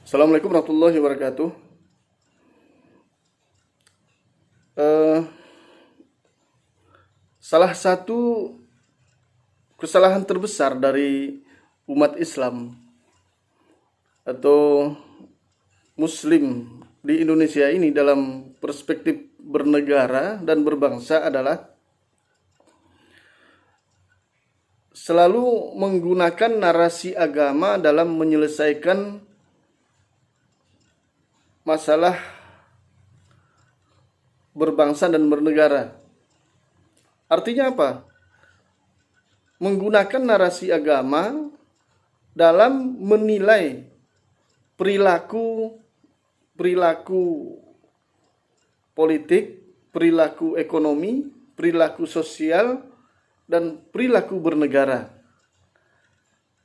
Assalamualaikum warahmatullahi wabarakatuh. Eh, Salah satu kesalahan terbesar dari umat Islam atau Muslim di Indonesia ini dalam perspektif bernegara dan berbangsa adalah selalu menggunakan narasi agama dalam menyelesaikan masalah berbangsa dan bernegara. Artinya apa? Menggunakan narasi agama dalam menilai perilaku politik, perilaku ekonomi, perilaku sosial, dan perilaku bernegara.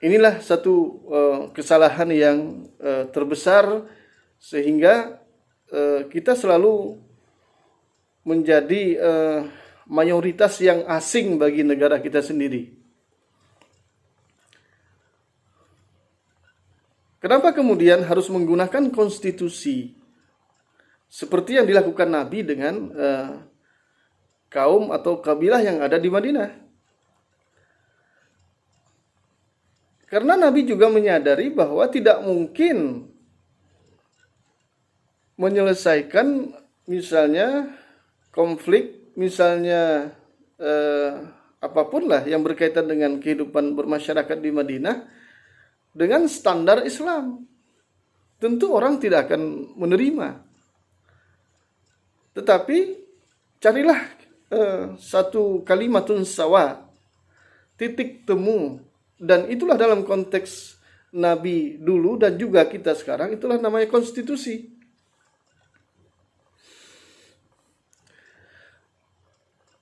Inilah satu kesalahan yang terbesar sehingga kita selalu menjadi mayoritas yang asing bagi negara kita sendiri. Kenapa kemudian harus menggunakan konstitusi seperti yang dilakukan Nabi dengan kaum atau kabilah yang ada di Madinah? Karena Nabi juga menyadari bahwa tidak mungkin menyelesaikan misalnya konflik, misalnya apapun lah yang berkaitan dengan kehidupan bermasyarakat di Madinah dengan standar Islam. Tentu orang tidak akan menerima. Tetapi carilah satu kalimatun sawa, titik temu, dan itulah dalam konteks Nabi dulu dan juga kita sekarang, itulah namanya konstitusi.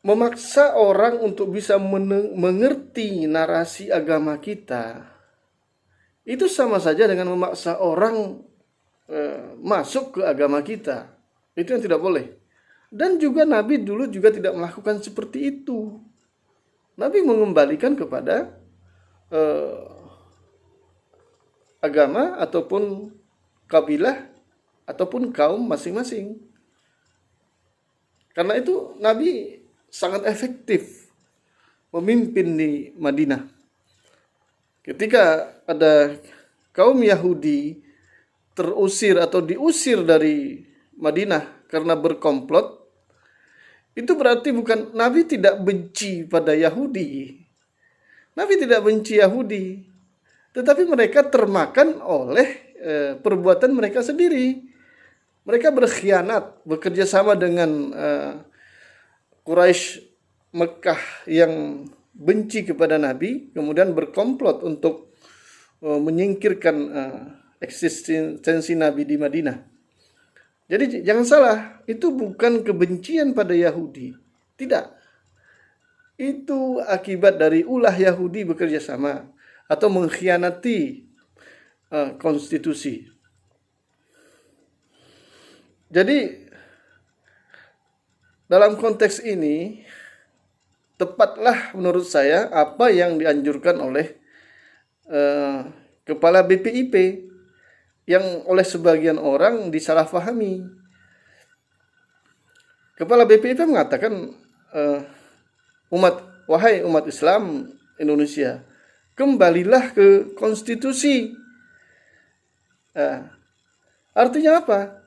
Memaksa orang untuk bisa mengerti narasi agama kita, itu sama saja dengan memaksa orang masuk ke agama kita. Itu yang tidak boleh. Dan juga Nabi dulu juga tidak melakukan seperti itu. Nabi mengembalikan kepada agama ataupun kabilah ataupun kaum masing-masing. Karena itu Nabi sangat efektif memimpin di Madinah. Ketika ada kaum Yahudi terusir atau diusir dari Madinah karena berkomplot, itu berarti bukan Nabi tidak benci pada Yahudi. Nabi tidak benci Yahudi, tetapi mereka termakan oleh perbuatan mereka sendiri. Mereka berkhianat, bekerja sama dengan Quraisy Mekah yang benci kepada Nabi, kemudian berkomplot untuk menyingkirkan eksistensi Nabi di Madinah. Jadi jangan salah, itu bukan kebencian pada Yahudi. Tidak. Itu akibat dari ulah Yahudi bekerja sama atau mengkhianati konstitusi. Jadi dalam konteks ini tepatlah menurut saya apa yang dianjurkan oleh Kepala BPIP yang oleh sebagian orang disalahpahami. Kepala BPIP mengatakan, wahai umat Islam Indonesia, kembalilah ke konstitusi. Artinya apa?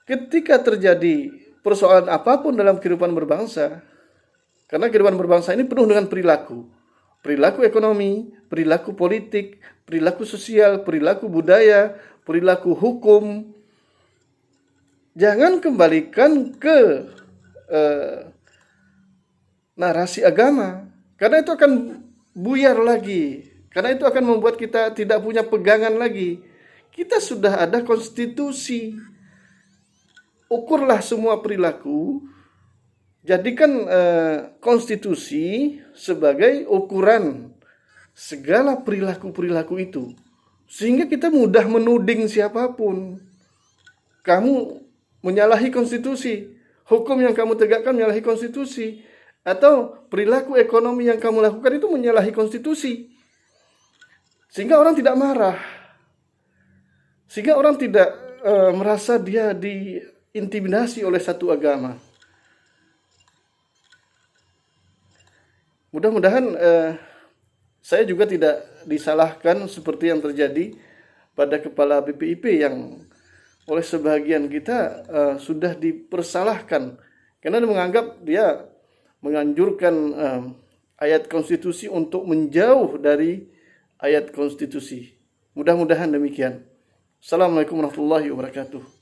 Ketika terjadi persoalan apapun dalam kehidupan berbangsa, karena kehidupan berbangsa ini penuh dengan perilaku ekonomi, perilaku politik, perilaku sosial, perilaku budaya, perilaku hukum. Jangan kembalikan ke narasi agama, karena itu akan buyar lagi, karena itu akan membuat kita tidak punya pegangan lagi. Kita sudah ada konstitusi. Ukurlah semua perilaku, jadikan konstitusi sebagai ukuran segala perilaku-perilaku itu. Sehingga kita mudah menuding siapapun. Kamu menyalahi konstitusi, hukum yang kamu tegakkan menyalahi konstitusi, atau perilaku ekonomi yang kamu lakukan itu menyalahi konstitusi. Sehingga orang tidak marah. Sehingga orang tidak merasa dia diintimidasi oleh satu agama. Mudah-mudahan saya juga tidak disalahkan seperti yang terjadi pada kepala BPIP yang oleh sebagian kita sudah dipersalahkan karena dia menganggap dia menganjurkan ayat konstitusi untuk menjauh dari ayat konstitusi. Mudah-mudahan demikian. Assalamualaikum warahmatullahi wabarakatuh.